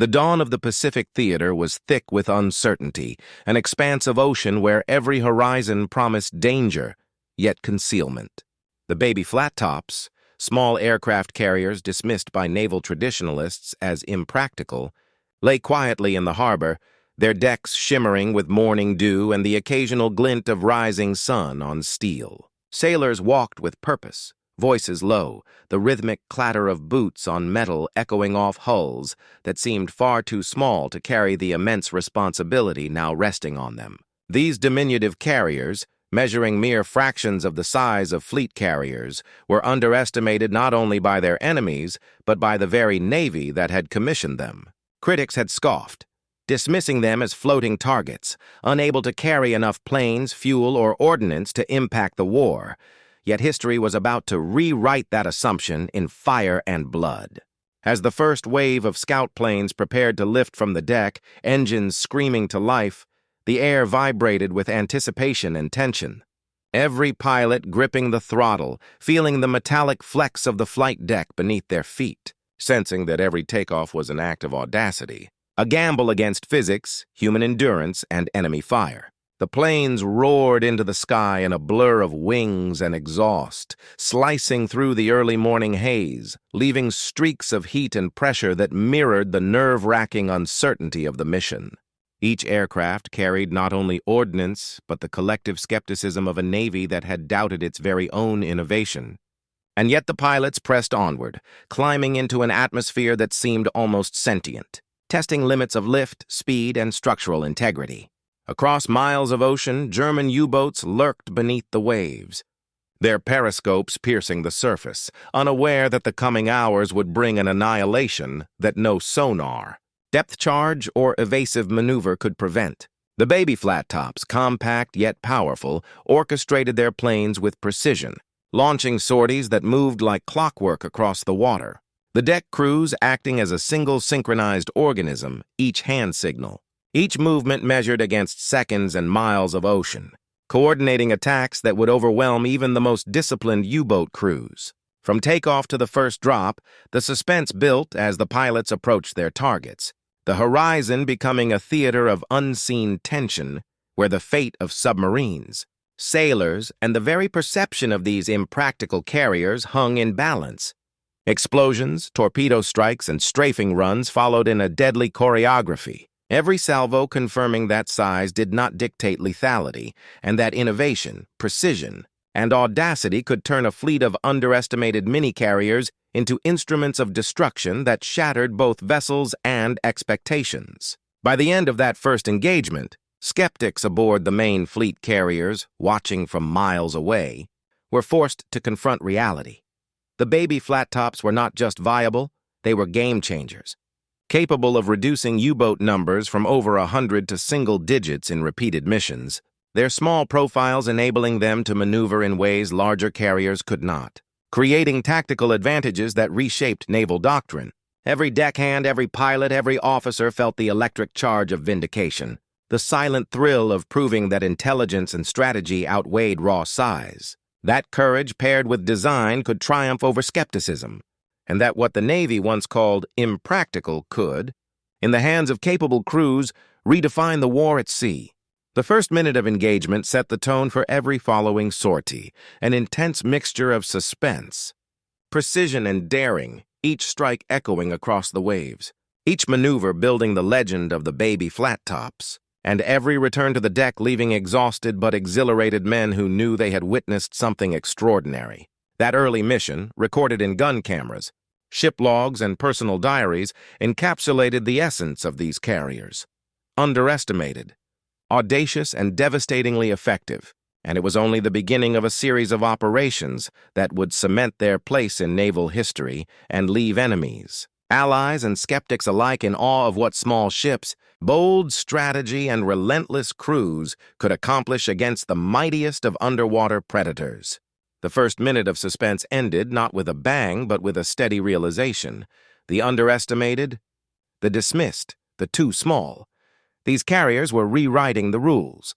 The dawn of the Pacific theater was thick with uncertainty, an expanse of ocean where every horizon promised danger, yet concealment. The baby Flattops, small aircraft carriers dismissed by naval traditionalists as impractical, lay quietly in the harbor, their decks shimmering with morning dew and the occasional glint of rising sun on steel. Sailors walked with purpose, voices low, the rhythmic clatter of boots on metal echoing off hulls that seemed far too small to carry the immense responsibility now resting on them. These diminutive carriers, measuring mere fractions of the size of fleet carriers, were underestimated not only by their enemies, but by the very navy that had commissioned them. Critics had scoffed, dismissing them as floating targets, unable to carry enough planes, fuel, or ordnance to impact the war. Yet history was about to rewrite that assumption in fire and blood. As the first wave of scout planes prepared to lift from the deck, engines screaming to life, the air vibrated with anticipation and tension. Every pilot gripping the throttle, feeling the metallic flex of the flight deck beneath their feet, sensing that every takeoff was an act of audacity, a gamble against physics, human endurance, and enemy fire. The planes roared into the sky in a blur of wings and exhaust, slicing through the early morning haze, leaving streaks of heat and pressure that mirrored the nerve-wracking uncertainty of the mission. Each aircraft carried not only ordnance, but the collective skepticism of a navy that had doubted its very own innovation. And yet the pilots pressed onward, climbing into an atmosphere that seemed almost sentient, testing limits of lift, speed, and structural integrity. Across miles of ocean, German U-boats lurked beneath the waves, their periscopes piercing the surface, unaware that the coming hours would bring an annihilation that no sonar, depth charge, or evasive maneuver could prevent. The baby Flattops, compact yet powerful, orchestrated their planes with precision, launching sorties that moved like clockwork across the water. The deck crews acting as a single synchronized organism, each hand signal. Each movement measured against seconds and miles of ocean, coordinating attacks that would overwhelm even the most disciplined U-boat crews. From takeoff to the first drop, the suspense built as the pilots approached their targets, the horizon becoming a theater of unseen tension where the fate of submarines, sailors, and the very perception of these impractical carriers hung in balance. Explosions, torpedo strikes, and strafing runs followed in a deadly choreography, every salvo confirming that size did not dictate lethality, and that innovation, precision, and audacity could turn a fleet of underestimated mini-carriers into instruments of destruction that shattered both vessels and expectations. By the end of that first engagement, skeptics aboard the main fleet carriers, watching from miles away, were forced to confront reality. The baby Flattops were not just viable, they were game-changers, capable of reducing U-boat numbers from over 100 to single digits in repeated missions, their small profiles enabling them to maneuver in ways larger carriers could not, creating tactical advantages that reshaped naval doctrine. Every deckhand, every pilot, every officer felt the electric charge of vindication, the silent thrill of proving that intelligence and strategy outweighed raw size. That courage paired with design could triumph over skepticism, and that what the Navy once called impractical could, in the hands of capable crews, redefine the war at sea. The first minute of engagement set the tone for every following sortie, an intense mixture of suspense, precision, and daring, each strike echoing across the waves, each maneuver building the legend of the baby Flattops, and every return to the deck leaving exhausted but exhilarated men who knew they had witnessed something extraordinary. That early mission, recorded in gun cameras, ship logs, and personal diaries, encapsulated the essence of these carriers. Underestimated, audacious, and devastatingly effective, and it was only the beginning of a series of operations that would cement their place in naval history and leave enemies, allies, and skeptics alike in awe of what small ships, bold strategy, and relentless crews could accomplish against the mightiest of underwater predators. The first minute of suspense ended not with a bang, but with a steady realization. The underestimated, the dismissed, the too small. These carriers were rewriting the rules,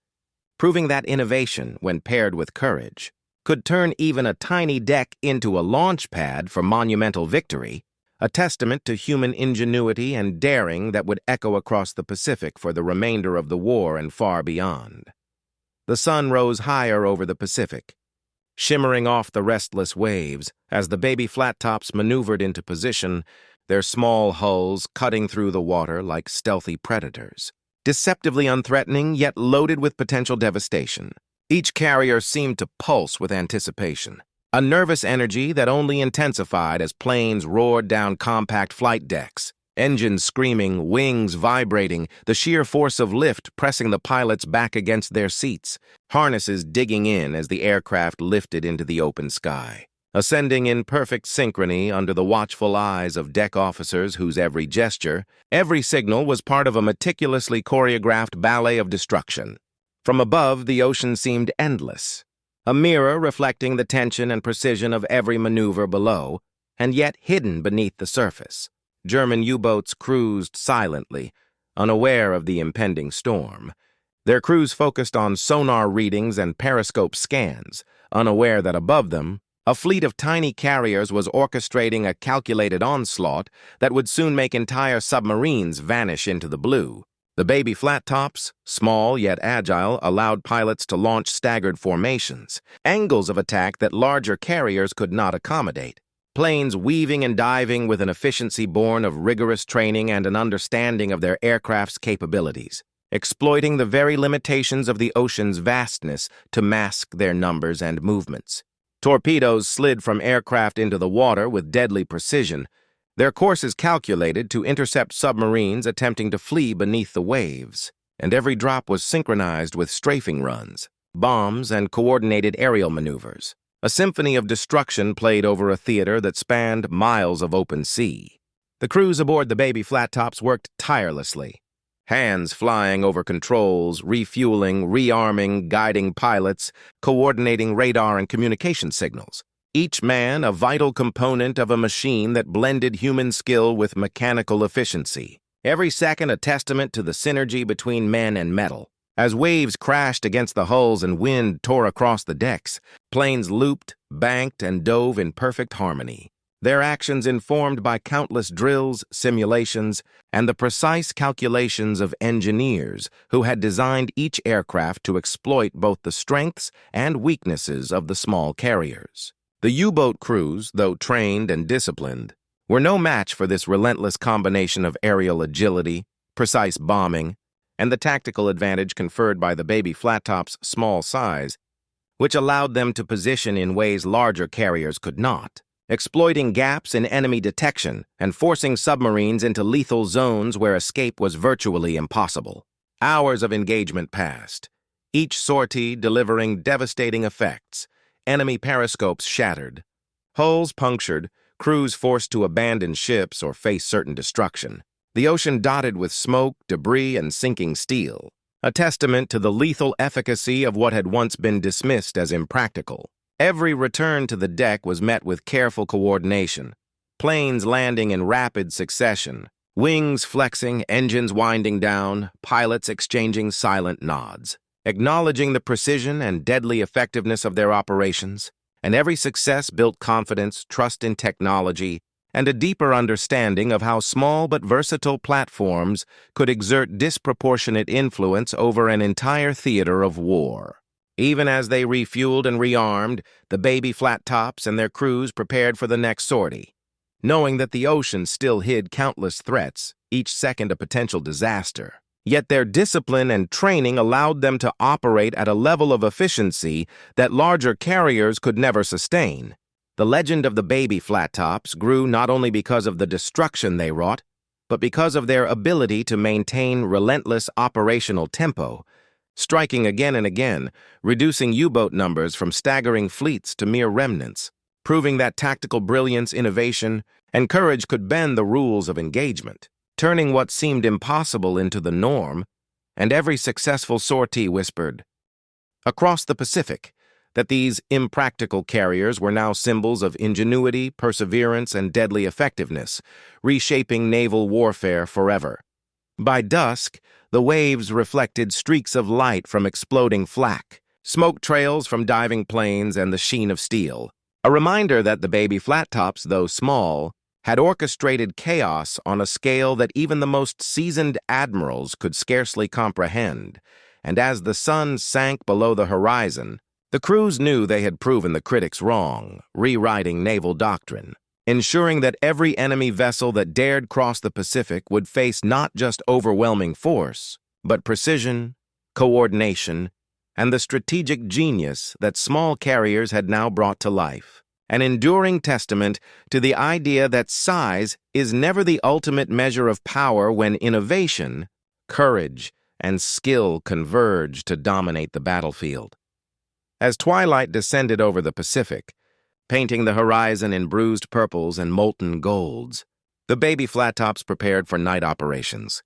proving that innovation, when paired with courage, could turn even a tiny deck into a launch pad for monumental victory. a testament to human ingenuity and daring that would echo across the Pacific for the remainder of the war and far beyond. The sun rose higher over the Pacific, shimmering off the restless waves as the baby Flattops maneuvered into position, their small hulls cutting through the water like stealthy predators. Deceptively unthreatening, yet loaded with potential devastation. Each carrier seemed to pulse with anticipation, a nervous energy that only intensified as planes roared down compact flight decks, engines screaming, wings vibrating, the sheer force of lift pressing the pilots back against their seats, harnesses digging in as the aircraft lifted into the open sky, ascending in perfect synchrony under the watchful eyes of deck officers whose every gesture, every signal was part of a meticulously choreographed ballet of destruction. From above, the ocean seemed endless, a mirror reflecting the tension and precision of every maneuver below, and yet hidden beneath the surface. German U-boats cruised silently, unaware of the impending storm. Their crews focused on sonar readings and periscope scans, unaware that above them, a fleet of tiny carriers was orchestrating a calculated onslaught that would soon make entire submarines vanish into the blue. The baby Flattops, small yet agile, allowed pilots to launch staggered formations, angles of attack that larger carriers could not accommodate. Planes weaving and diving with an efficiency born of rigorous training and an understanding of their aircraft's capabilities, exploiting the very limitations of the ocean's vastness to mask their numbers and movements. Torpedoes slid from aircraft into the water with deadly precision, their courses calculated to intercept submarines attempting to flee beneath the waves, and every drop was synchronized with strafing runs, bombs, and coordinated aerial maneuvers. A symphony of destruction played over a theater that spanned miles of open sea. The crews aboard the baby Flattops worked tirelessly, hands flying over controls, refueling, rearming, guiding pilots, coordinating radar and communication signals. Each man a vital component of a machine that blended human skill with mechanical efficiency. Every second a testament to the synergy between men and metal. As waves crashed against the hulls and wind tore across the decks, planes looped, banked, and dove in perfect harmony. Their actions informed by countless drills, simulations, and the precise calculations of engineers who had designed each aircraft to exploit both the strengths and weaknesses of the small carriers. The U-boat crews, though trained and disciplined, were no match for this relentless combination of aerial agility, precise bombing, and the tactical advantage conferred by the baby Flattops' small size, which allowed them to position in ways larger carriers could not, exploiting gaps in enemy detection and forcing submarines into lethal zones where escape was virtually impossible. Hours of engagement passed, each sortie delivering devastating effects. Enemy periscopes shattered, hulls punctured, crews forced to abandon ships or face certain destruction. The ocean dotted with smoke, debris, and sinking steel, a testament to the lethal efficacy of what had once been dismissed as impractical. Every return to the deck was met with careful coordination, planes landing in rapid succession, wings flexing, engines winding down, pilots exchanging silent nods, acknowledging the precision and deadly effectiveness of their operations, and every success built confidence, trust in technology, and a deeper understanding of how small but versatile platforms could exert disproportionate influence over an entire theater of war. Even as they refueled and rearmed, the baby Flattops and their crews prepared for the next sortie, knowing that the ocean still hid countless threats, each second a potential disaster. Yet their discipline and training allowed them to operate at a level of efficiency that larger carriers could never sustain. The legend of the baby Flattops grew not only because of the destruction they wrought, but because of their ability to maintain relentless operational tempo, striking again and again, reducing U-boat numbers from staggering fleets to mere remnants, proving that tactical brilliance, innovation, and courage could bend the rules of engagement, turning what seemed impossible into the norm, and every successful sortie whispered across the Pacific that these impractical carriers were now symbols of ingenuity, perseverance, and deadly effectiveness, reshaping naval warfare forever. By dusk, the waves reflected streaks of light from exploding flak, smoke trails from diving planes, and the sheen of steel, a reminder that the baby Flattops, though small, had orchestrated chaos on a scale that even the most seasoned admirals could scarcely comprehend, and as the sun sank below the horizon, the crews knew they had proven the critics wrong, rewriting naval doctrine, ensuring that every enemy vessel that dared cross the Pacific would face not just overwhelming force, but precision, coordination, and the strategic genius that small carriers had now brought to life. An enduring testament to the idea that size is never the ultimate measure of power when innovation, courage, and skill converge to dominate the battlefield. As twilight descended over the Pacific, painting the horizon in bruised purples and molten golds, the baby Flattops prepared for night operations.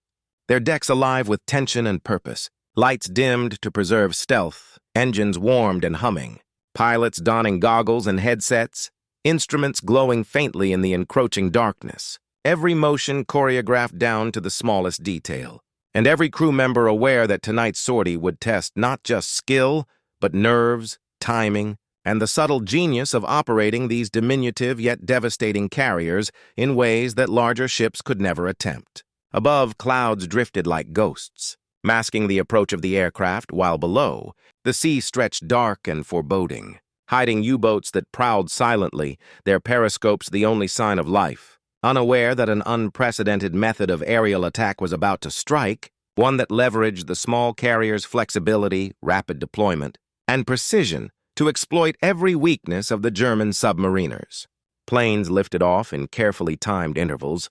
Their decks alive with tension and purpose, lights dimmed to preserve stealth, engines warmed and humming, pilots donning goggles and headsets, instruments glowing faintly in the encroaching darkness, every motion choreographed down to the smallest detail, and every crew member aware that tonight's sortie would test not just skill, but nerves, timing, and the subtle genius of operating these diminutive yet devastating carriers in ways that larger ships could never attempt. Above, clouds drifted like ghosts, masking the approach of the aircraft, while below, the sea stretched dark and foreboding, hiding U-boats that prowled silently, their periscopes the only sign of life. Unaware that an unprecedented method of aerial attack was about to strike, one that leveraged the small carrier's flexibility, rapid deployment, and precision to exploit every weakness of the German submariners. Planes lifted off in carefully timed intervals,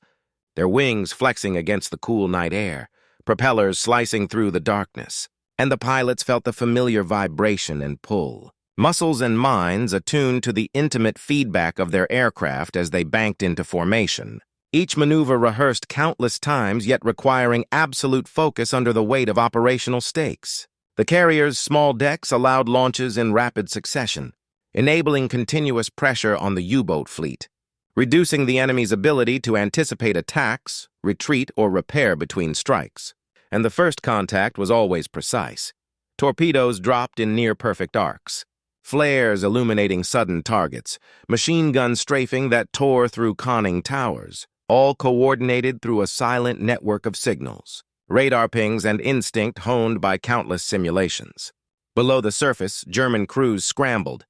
their wings flexing against the cool night air, propellers slicing through the darkness, and the pilots felt the familiar vibration and pull. Muscles and minds attuned to the intimate feedback of their aircraft as they banked into formation. Each maneuver rehearsed countless times, yet requiring absolute focus under the weight of operational stakes. The carrier's small decks allowed launches in rapid succession, enabling continuous pressure on the U-boat fleet, reducing the enemy's ability to anticipate attacks, retreat, or repair between strikes. And the first contact was always precise. Torpedoes dropped in near-perfect arcs, flares illuminating sudden targets, machine guns strafing that tore through conning towers, all coordinated through a silent network of signals, radar pings and instinct honed by countless simulations. Below the surface, German crews scrambled,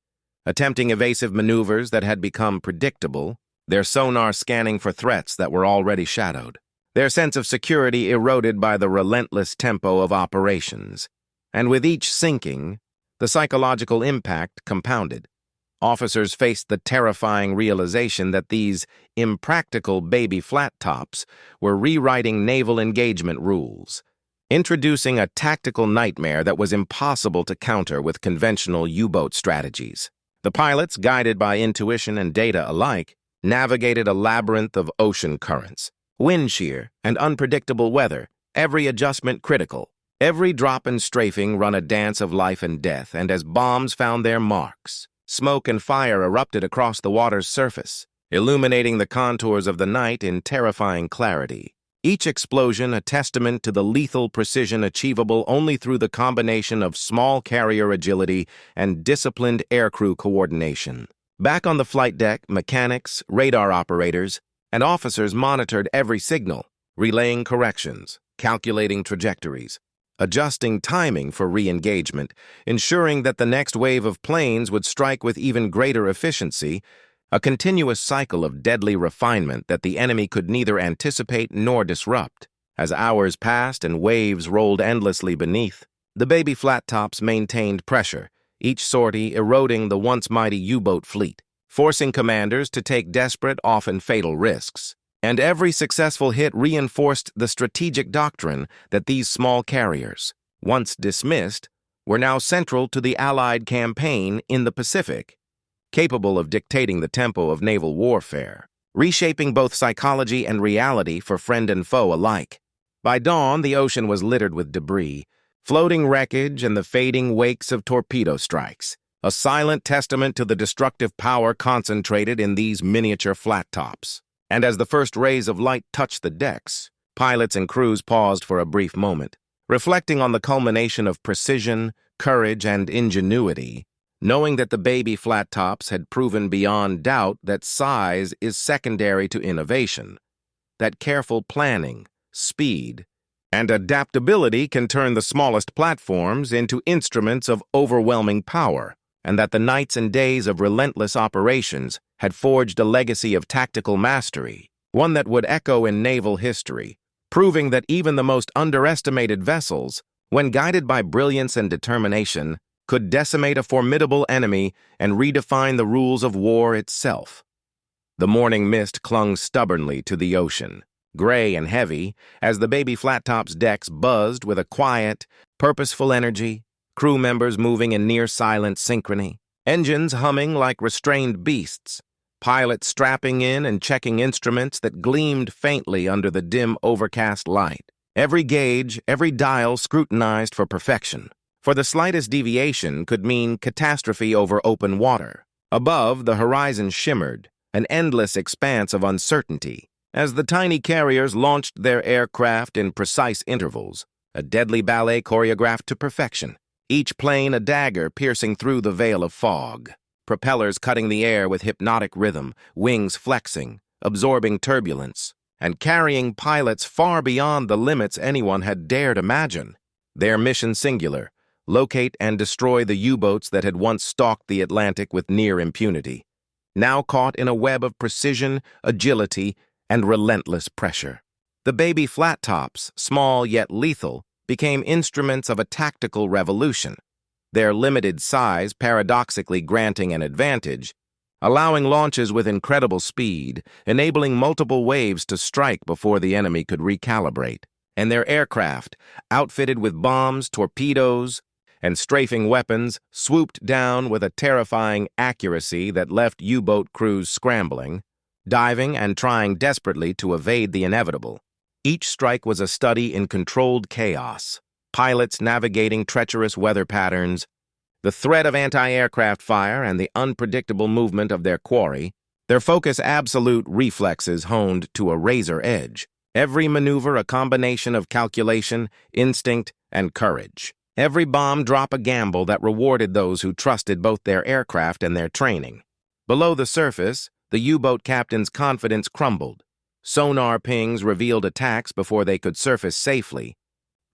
attempting evasive maneuvers that had become predictable, their sonar scanning for threats that were already shadowed, their sense of security eroded by the relentless tempo of operations. And with each sinking, the psychological impact compounded. Officers faced the terrifying realization that these impractical baby Flattops were rewriting naval engagement rules, introducing a tactical nightmare that was impossible to counter with conventional U-boat strategies. The pilots, guided by intuition and data alike, navigated a labyrinth of ocean currents, wind shear, and unpredictable weather, every adjustment critical. Every drop and strafing run a dance of life and death, and as bombs found their marks, smoke and fire erupted across the water's surface, illuminating the contours of the night in terrifying clarity. Each explosion a testament to the lethal precision achievable only through the combination of small carrier agility and disciplined aircrew coordination. Back on the flight deck, mechanics, radar operators, and officers monitored every signal, relaying corrections, calculating trajectories, adjusting timing for re-engagement, ensuring that the next wave of planes would strike with even greater efficiency, a continuous cycle of deadly refinement that the enemy could neither anticipate nor disrupt. As hours passed and waves rolled endlessly beneath, the baby Flattops maintained pressure, each sortie eroding the once mighty U-boat fleet, forcing commanders to take desperate, often fatal risks. And every successful hit reinforced the strategic doctrine that these small carriers, once dismissed, were now central to the Allied campaign in the Pacific, capable of dictating the tempo of naval warfare, reshaping both psychology and reality for friend and foe alike. By dawn, the ocean was littered with debris, floating wreckage and the fading wakes of torpedo strikes, a silent testament to the destructive power concentrated in these miniature Flattops. And as the first rays of light touched the decks, pilots and crews paused for a brief moment, reflecting on the culmination of precision, courage, and ingenuity knowing that the baby Flattops had proven beyond doubt that size is secondary to innovation, that careful planning, speed, and adaptability can turn the smallest platforms into instruments of overwhelming power, and that the nights and days of relentless operations had forged a legacy of tactical mastery, one that would echo in naval history, proving that even the most underestimated vessels, when guided by brilliance and determination, could decimate a formidable enemy and redefine the rules of war itself. The morning mist clung stubbornly to the ocean, gray and heavy, as the baby Flattops' decks buzzed with a quiet, purposeful energy, crew members moving in near-silent synchrony, engines humming like restrained beasts, pilots strapping in and checking instruments that gleamed faintly under the dim, overcast light. Every gauge, every dial scrutinized for perfection, for the slightest deviation could mean catastrophe over open water. Above, the horizon shimmered, an endless expanse of uncertainty, as the tiny carriers launched their aircraft in precise intervals, a deadly ballet choreographed to perfection, each plane a dagger piercing through the veil of fog, propellers cutting the air with hypnotic rhythm, wings flexing, absorbing turbulence, and carrying pilots far beyond the limits anyone had dared imagine. Their mission singular: locate and destroy the U-boats that had once stalked the Atlantic with near impunity, now caught in a web of precision, agility, and relentless pressure. The baby Flattops, small yet lethal, became instruments of a tactical revolution, their limited size paradoxically granting an advantage, allowing launches with incredible speed, enabling multiple waves to strike before the enemy could recalibrate, and their aircraft, outfitted with bombs, torpedoes, and strafing weapons, swooped down with a terrifying accuracy that left U-boat crews scrambling, diving and trying desperately to evade the inevitable. Each strike was a study in controlled chaos, pilots navigating treacherous weather patterns, the threat of anti-aircraft fire and the unpredictable movement of their quarry, their focus absolute reflexes honed to a razor edge, every maneuver a combination of calculation, instinct, and courage. Every bomb drop a gamble that rewarded those who trusted both their aircraft and their training. Below the surface, the U-boat captain's confidence crumbled. Sonar pings revealed attacks before they could surface safely.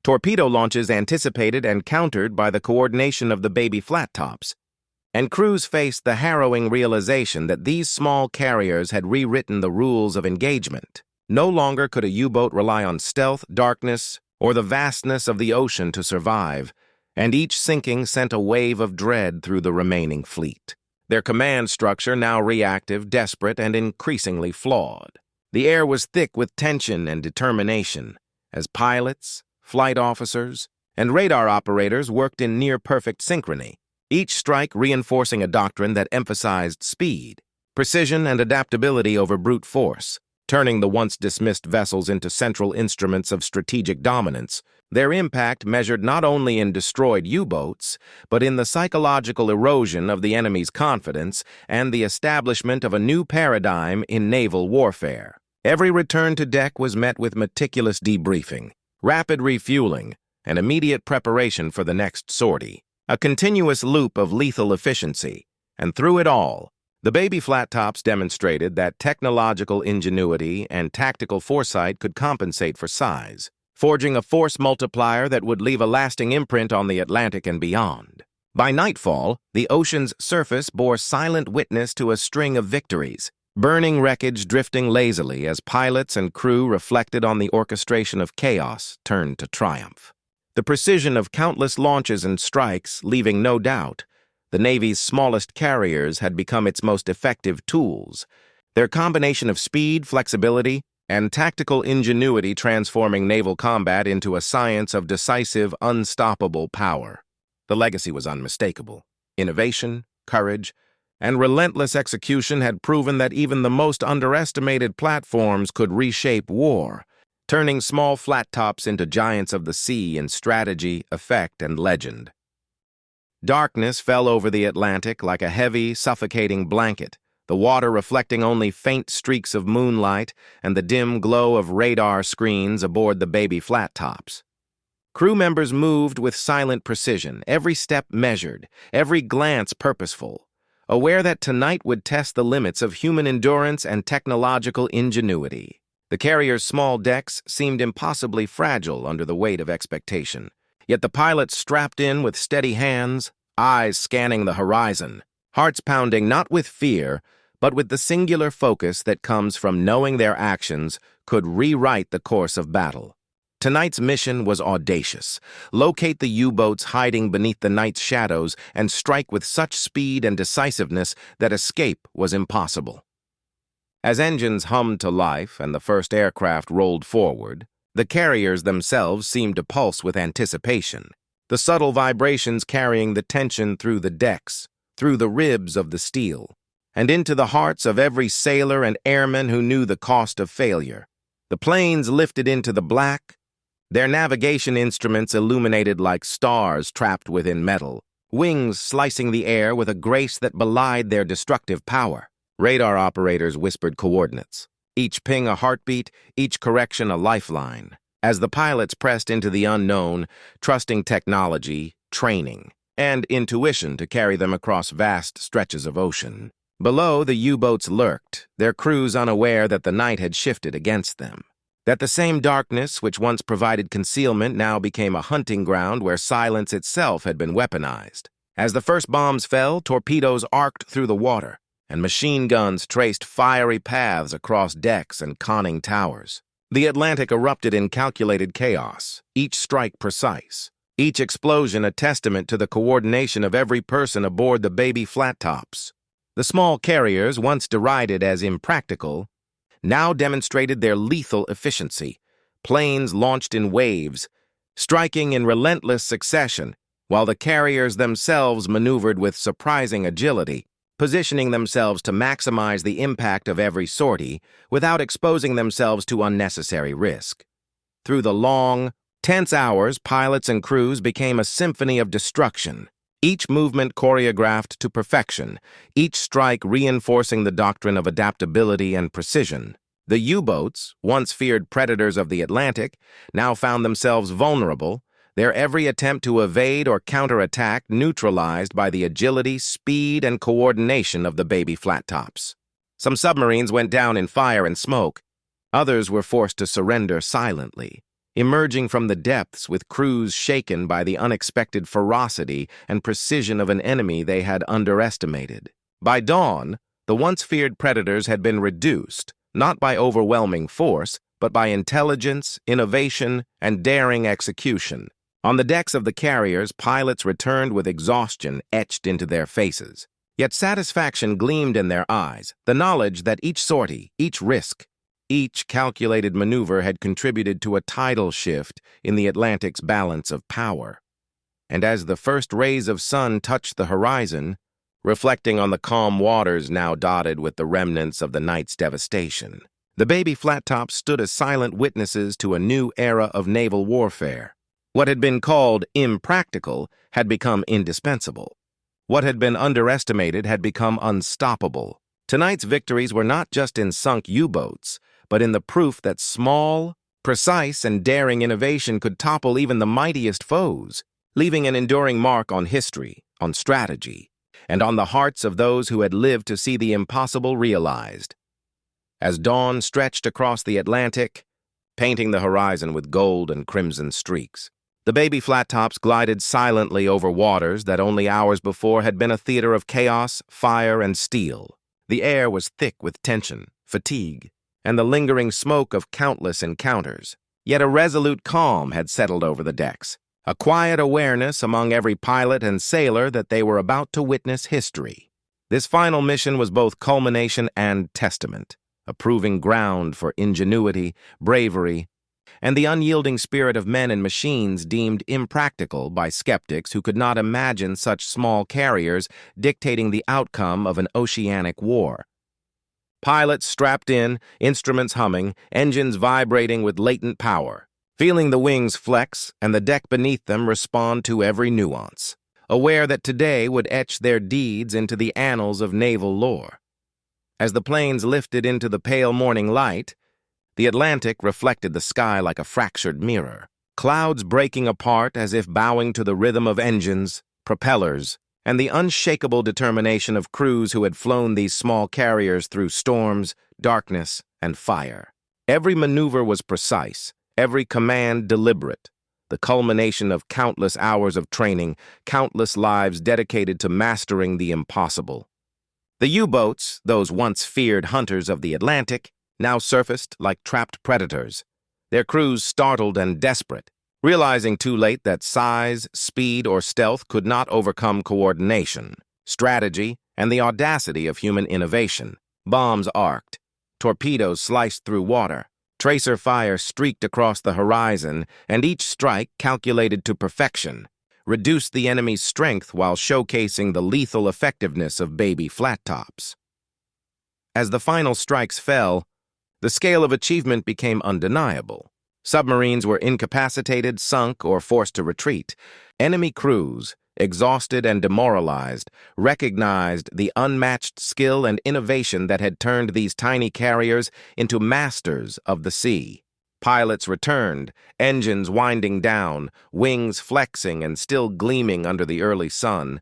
Torpedo launches anticipated and countered by the coordination of the baby Flattops. And crews faced the harrowing realization that these small carriers had rewritten the rules of engagement. No longer could a U-boat rely on stealth, darkness, or the vastness of the ocean to survive, and each sinking sent a wave of dread through the remaining fleet. Their command structure now reactive, desperate, and increasingly flawed. The air was thick with tension and determination, as pilots, flight officers, and radar operators worked in near-perfect synchrony, each strike reinforcing a doctrine that emphasized speed, precision, and adaptability over brute force, turning the once-dismissed vessels into central instruments of strategic dominance. Their impact measured not only in destroyed U-boats, but in the psychological erosion of the enemy's confidence and the establishment of a new paradigm in naval warfare. Every return to deck was met with meticulous debriefing, rapid refueling, and immediate preparation for the next sortie, a continuous loop of lethal efficiency. And through it all, the baby Flattops demonstrated that technological ingenuity and tactical foresight could compensate for size, forging a force multiplier that would leave a lasting imprint on the Atlantic and beyond. By nightfall, the ocean's surface bore silent witness to a string of victories, burning wreckage drifting lazily as pilots and crew reflected on the orchestration of chaos turned to triumph. The precision of countless launches and strikes leaving no doubt the Navy's smallest carriers had become its most effective tools, their combination of speed, flexibility, and tactical ingenuity transforming naval combat into a science of decisive, unstoppable power. The legacy was unmistakable. Innovation, courage, and relentless execution had proven that even the most underestimated platforms could reshape war, turning small Flattops into giants of the sea in strategy, effect, and legend. Darkness fell over the Atlantic like a heavy, suffocating blanket, the water reflecting only faint streaks of moonlight and the dim glow of radar screens aboard the baby Flattops. Crew members moved with silent precision, every step measured, every glance purposeful, aware that tonight would test the limits of human endurance and technological ingenuity. The carrier's small decks seemed impossibly fragile under the weight of expectation, yet the pilots strapped in with steady hands, eyes scanning the horizon, hearts pounding not with fear, but with the singular focus that comes from knowing their actions could rewrite the course of battle. Tonight's mission was audacious. Locate the U-boats hiding beneath the night's shadows and strike with such speed and decisiveness that escape was impossible. As engines hummed to life and the first aircraft rolled forward, the carriers themselves seemed to pulse with anticipation, the subtle vibrations carrying the tension through the decks, through the ribs of the steel, and into the hearts of every sailor and airman who knew the cost of failure. The planes lifted into the black, their navigation instruments illuminated like stars trapped within metal, wings slicing the air with a grace that belied their destructive power. Radar operators whispered coordinates, each ping a heartbeat, each correction a lifeline, as the pilots pressed into the unknown, trusting technology, training, and intuition to carry them across vast stretches of ocean. Below, the U-boats lurked, their crews unaware that the night had shifted against them, that the same darkness which once provided concealment now became a hunting ground where silence itself had been weaponized. As the first bombs fell, torpedoes arced through the water, and machine guns traced fiery paths across decks and conning towers. The Atlantic erupted in calculated chaos, each strike precise, each explosion a testament to the coordination of every person aboard the baby Flattops. The small carriers, once derided as impractical, now demonstrated their lethal efficiency. Planes launched in waves, striking in relentless succession, while the carriers themselves maneuvered with surprising agility, positioning themselves to maximize the impact of every sortie without exposing themselves to unnecessary risk. Through the long, tense hours, pilots and crews became a symphony of destruction, each movement choreographed to perfection, each strike reinforcing the doctrine of adaptability and precision. The U-boats, once feared predators of the Atlantic, now found themselves vulnerable, their every attempt to evade or counterattack neutralized by the agility, speed, and coordination of the baby Flattops. Some submarines went down in fire and smoke. Others were forced to surrender silently, emerging from the depths with crews shaken by the unexpected ferocity and precision of an enemy they had underestimated. By dawn, the once feared predators had been reduced, not by overwhelming force, but by intelligence, innovation, and daring execution. On the decks of the carriers, pilots returned with exhaustion etched into their faces. Yet satisfaction gleamed in their eyes, the knowledge that each sortie, each risk, each calculated maneuver had contributed to a tidal shift in the Atlantic's balance of power. And as the first rays of sun touched the horizon, reflecting on the calm waters now dotted with the remnants of the night's devastation, the baby Flattops stood as silent witnesses to a new era of naval warfare. What had been called impractical had become indispensable. What had been underestimated had become unstoppable. Tonight's victories were not just in sunk U-boats, but in the proof that small, precise, and daring innovation could topple even the mightiest foes, leaving an enduring mark on history, on strategy, and on the hearts of those who had lived to see the impossible realized. As dawn stretched across the Atlantic, painting the horizon with gold and crimson streaks, the baby Flattops glided silently over waters that only hours before had been a theater of chaos, fire, and steel. The air was thick with tension, fatigue, and the lingering smoke of countless encounters. Yet a resolute calm had settled over the decks, a quiet awareness among every pilot and sailor that they were about to witness history. This final mission was both culmination and testament, a proving ground for ingenuity, bravery, and the unyielding spirit of men and machines deemed impractical by skeptics who could not imagine such small carriers dictating the outcome of an oceanic war. Pilots strapped in, instruments humming, engines vibrating with latent power, feeling the wings flex and the deck beneath them respond to every nuance, aware that today would etch their deeds into the annals of naval lore. As the planes lifted into the pale morning light, the Atlantic reflected the sky like a fractured mirror. clouds breaking apart as if bowing to the rhythm of engines, propellers, and the unshakable determination of crews who had flown these small carriers through storms, darkness, and fire. Every maneuver was precise, every command deliberate, the culmination of countless hours of training, countless lives dedicated to mastering the impossible. The U-boats, those once feared hunters of the Atlantic, now surfaced like trapped predators, their crews startled and desperate, realizing too late that size, speed, or stealth could not overcome coordination, strategy, and the audacity of human innovation. Bombs arced, torpedoes sliced through water, tracer fire streaked across the horizon, and each strike, calculated to perfection, reduced the enemy's strength while showcasing the lethal effectiveness of baby Flattops. As the final strikes fell, the scale of achievement became undeniable. Submarines were incapacitated, sunk, or forced to retreat. Enemy crews, exhausted and demoralized, recognized the unmatched skill and innovation that had turned these tiny carriers into masters of the sea. Pilots returned, engines winding down, wings flexing and still gleaming under the early sun.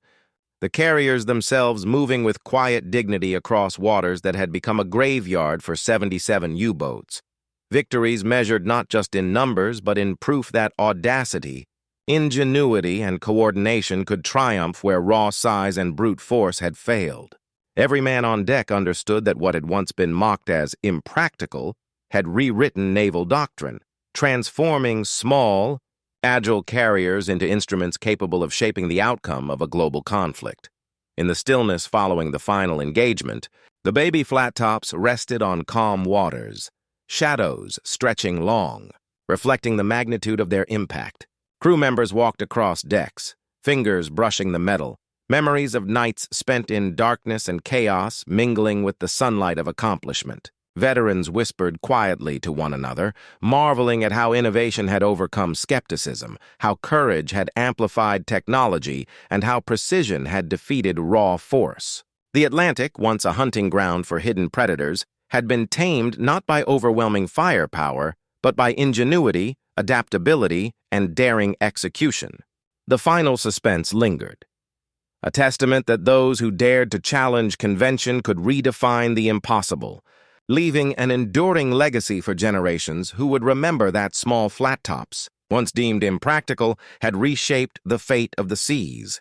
The carriers themselves moving with quiet dignity across waters that had become a graveyard for 77 U-boats. Victories measured not just in numbers, but in proof that audacity, ingenuity, and coordination could triumph where raw size and brute force had failed. Every man on deck understood that what had once been mocked as impractical had rewritten naval doctrine, transforming small, agile carriers into instruments capable of shaping the outcome of a global conflict. In the stillness following the final engagement, the baby Flattops rested on calm waters, shadows stretching long, reflecting the magnitude of their impact. Crew members walked across decks, fingers brushing the metal, memories of nights spent in darkness and chaos mingling with the sunlight of accomplishment. Veterans whispered quietly to one another, marveling at how innovation had overcome skepticism, how courage had amplified technology, and how precision had defeated raw force. The Atlantic, once a hunting ground for hidden predators, had been tamed not by overwhelming firepower, but by ingenuity, adaptability, and daring execution. The final suspense lingered, a testament that those who dared to challenge convention could redefine the impossible, leaving an enduring legacy for generations who would remember that small Flattops, once deemed impractical, had reshaped the fate of the seas.